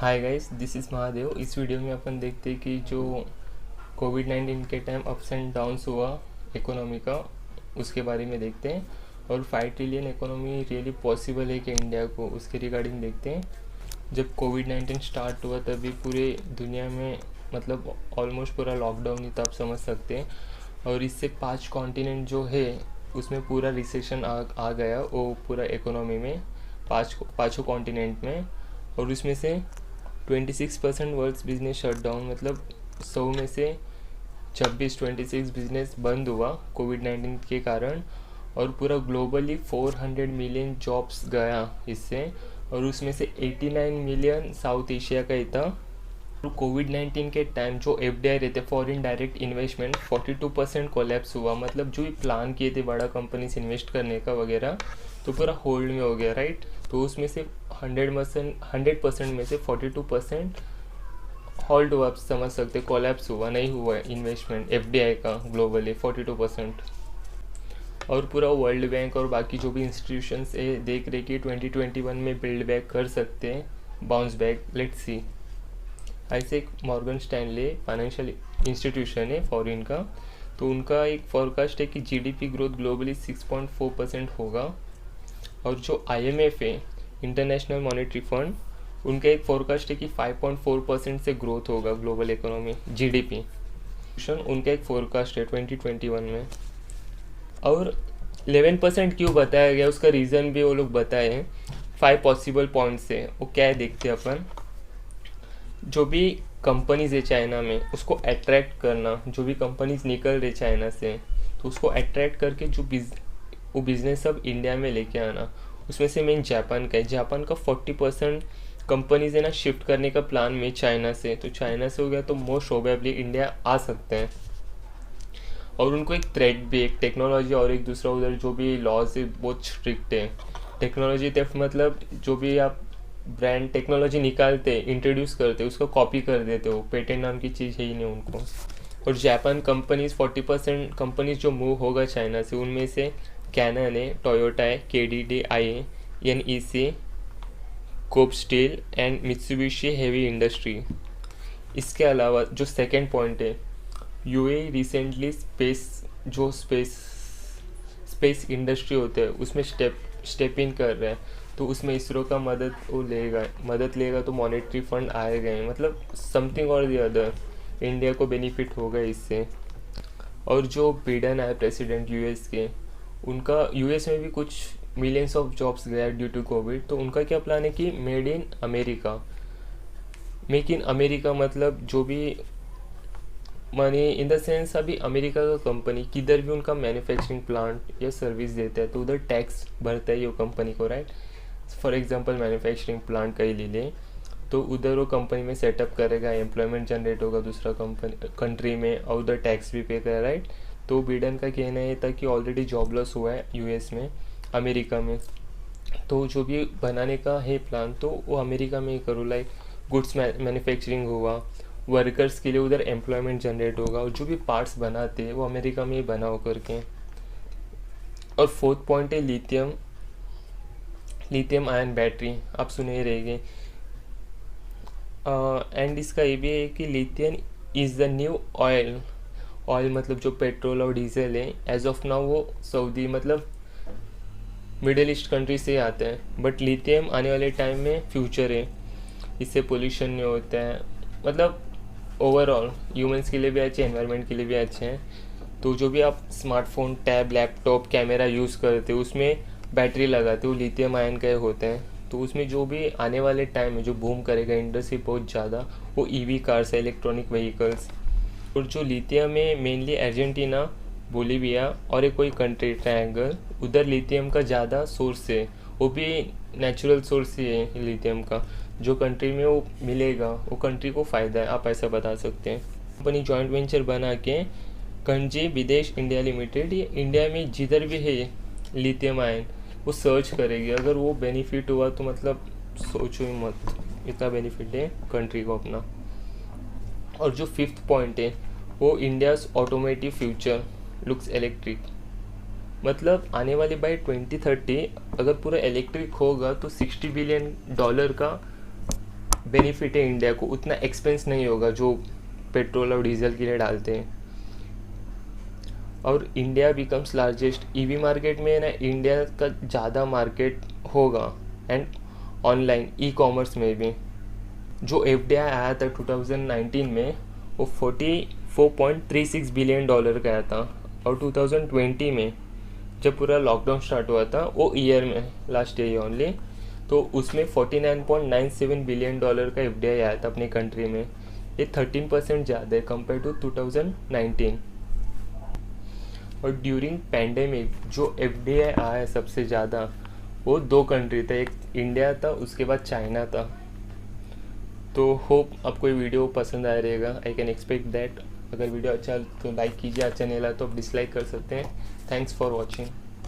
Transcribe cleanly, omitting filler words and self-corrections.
Hi guys, this is Mahadev. इस video में अपन देखते हैं कि जो कोविड-19 के टाइम अप्स एंड डाउन्स हुआ इकोनॉमी का, उसके बारे में देखते हैं। और 5 ट्रिलियन इकोनॉमी रियली पॉसिबल है कि इंडिया को, उसके रिगार्डिंग देखते हैं। जब कोविड-19 स्टार्ट हुआ तभी पूरे दुनिया में मतलब ऑलमोस्ट पूरा लॉकडाउन ही था, आप समझ सकते हैं। और इससे 5 कॉन्टिनेंट जो है उसमें पूरा रिसेशन आ गया वो पूरा इकोनॉमी में, पाँचों कॉन्टिनेंट में। और उसमें से 26% वर्ल्ड्स बिजनेस शट डाउन, मतलब 100 में से 26 बिजनेस बंद हुआ कोविड-19 के कारण। और पूरा ग्लोबली 400 मिलियन जॉब्स गया इससे, और उसमें से 89 मिलियन साउथ एशिया का ही था। कोविड-19 के टाइम जो एफडीआई रहते, फॉरेन डायरेक्ट इन्वेस्टमेंट, 42% कोलैप्स हुआ। मतलब जो भी प्लान किए थे बड़ा कंपनीज इन्वेस्ट करने का वगैरह, तो पूरा होल्ड में हो गया, राइट। तो उसमें से 100% में से 42% होल्ड हुआ, आप समझ सकते, कोलैप्स हुआ, नहीं हुआ इन्वेस्टमेंट एफडीआई का ग्लोबली 42%। और पूरा वर्ल्ड बैंक और बाकी जो भी इंस्टीट्यूशंस है देख रहे कि 2021 में बिल्ड बैक कर सकते हैं, बाउंस बैक, लेट्स सी। ऐसे एक मॉर्गन स्टैनले फाइनेंशियल इंस्टीट्यूशन है फॉरेन का, तो उनका एक फोरकास्ट है कि जीडीपी ग्रोथ ग्लोबली 6.4% होगा। और जो आईएमएफ है, इंटरनेशनल मॉनेटरी फंड, उनका एक फोरकास्ट है कि 5.4% से ग्रोथ होगा ग्लोबल इकोनॉमी जीडीपी। उनका एक फोरकास्ट है 2021 में। और 11% क्यों बताया गया, उसका रीज़न भी वो लोग बताए हैं। 5 पॉसिबल पॉइंट्स है, वो क्या है देखते हैं अपन। जो भी कंपनीज है चाइना में, उसको अट्रैक्ट करना, जो भी कंपनीज निकल रहे चाइना से, तो उसको अट्रैक्ट करके जो वो बिज़नेस सब इंडिया में लेके आना। उसमें से मेन जापान का है। जापान का 40% कंपनीज है ना शिफ्ट करने का प्लान में चाइना से, तो चाइना से हो गया तो मोस्ट प्रोबेबली इंडिया आ सकते हैं। और उनको एक थ्रेट भी, एक टेक्नोलॉजी और एक दूसरा उधर जो भी लॉज है बहुत स्ट्रिक्ट है। टेक्नोलॉजी थेफ्ट मतलब जो भी आप ब्रांड टेक्नोलॉजी निकालते, इंट्रोड्यूस करते, उसको कॉपी कर देते हो, पेटेंट नाम की चीज़ है ही नहीं उनको। और जापान कंपनीज 40% कंपनीज जो मूव होगा चाइना से, उनमें से कैनन है, टोयोटा है, KDDI है, NEC, Kobe Steel and Mitsubishi Heavy Industry. इसके अलावा जो सेकेंड पॉइंट है, यूएई रिसेंटली स्पेस इंडस्ट्री होते हैं उसमें स्टेप इन कर रहा है, तो उसमें इसरो का मदद लेगा तो मॉनेटरी फंड आएगा ही, मतलब समथिंग और दी अदर इंडिया को बेनिफिट होगा इससे। और जो बिडेन है प्रेसिडेंट यूएस के, उनका यूएस में भी कुछ मिलियंस ऑफ जॉब्स गया ड्यू टू कोविड, तो उनका क्या प्लान है कि made in America, make in America, मतलब जो भी मनी इन द सेंस, अभी अमेरिका का कंपनी किधर भी उनका मैन्युफैक्चरिंग प्लांट या सर्विस देता है तो उधर टैक्स भरता है वो कंपनी को, right. For example manufacturing plant का ही ले लें, तो उधर वो कंपनी में सेटअप करेगा, एम्प्लॉयमेंट जनरेट होगा दूसरा कंट्री में, और उधर टैक्स भी पे करेगा, राइट। तो बिडेन का कहना है था कि ऑलरेडी जॉब लॉस हुआ है यूएस में, अमेरिका में, तो जो भी बनाने का है प्लान तो वो अमेरिका में ही करो, लाइक गुड्स मैन्युफैक्चरिंग हुआ, वर्कर्स के लिए उधर एम्प्लॉयमेंट जनरेट होगा, और जो भी पार्ट्स बनाते हैं वो अमेरिका में ही बनाओ करके। और फोर्थ पॉइंट है लिथियम आयन बैटरी, आप सुने ही रहेंगे। एंड इसका ये भी है कि lithium is the new oil मतलब जो पेट्रोल और डीजल है, एज ऑफ नाउ वो सऊदी मतलब मिडिल ईस्ट कंट्री से आते हैं, बट लिथियम आने वाले टाइम में फ्यूचर है, इससे पोल्यूशन नहीं होता है, मतलब ओवरऑल ह्यूमंस के लिए भी अच्छे, एनवायरनमेंट के लिए भी अच्छे हैं। तो जो भी आप smartphone, tab, laptop, camera use करते हो उसमें बैटरी लगाते हो, लिथियम आयन के होते हैं। तो उसमें जो भी आने वाले टाइम में जो बूम करेगा इंडस्ट्री बहुत ज़्यादा, वो ईवी कार्स है, इलेक्ट्रॉनिक व्हीकल्स। और जो लिथियम है मेनली अर्जेंटीना, बोलीविया और एक कोई कंट्री ट्रायंगल, उधर लिथियम का ज़्यादा सोर्स है, वो भी नेचुरल सोर्स ही है लिथियम का। जो कंट्री में वो मिलेगा वो कंट्री को फ़ायदा है, आप ऐसा बता सकते हैं। कंपनी जॉइंट वेंचर बना के कंजी विदेश इंडिया लिमिटेड, ये इंडिया में जिधर भी है लिथियम आयन वो सर्च करेगी, अगर वो बेनिफिट हुआ तो मतलब सोचो ही मत, इतना बेनिफिट है कंट्री को अपना। और जो फिफ्थ पॉइंट है वो India's automotive future looks electric, मतलब आने वाले बाय 2030 अगर पूरा इलेक्ट्रिक होगा तो $60 बिलियन का बेनिफिट है इंडिया को, उतना एक्सपेंस नहीं होगा जो पेट्रोल और डीजल के लिए डालते हैं। और India becomes largest EV market में ना, इंडिया का ज़्यादा मार्केट होगा। एंड ऑनलाइन ई कॉमर्स में भी जो एफडीआई आया था 2019 में, वो $44.36 बिलियन का आया था। और 2020 में जब पूरा लॉकडाउन स्टार्ट हुआ था, वो ईयर में, लास्ट ईयर ओनली, तो उसमें $49.97 बिलियन का एफडीआई आया था अपनी कंट्री में। ये 13% ज़्यादा है कंपेयर टू 2019। और ड्यूरिंग पैंडेमिक जो एफडीआई आया सबसे ज़्यादा, वो 2 कंट्री थे, एक इंडिया था, उसके बाद चाइना था। तो होप आपको ये वीडियो पसंद आया रहेगा, आई कैन एक्सपेक्ट दैट। अगर वीडियो अच्छा तो लाइक कीजिए, अच्छा नहीं लगा तो आप डिसलाइक कर सकते हैं। Thanks for watching.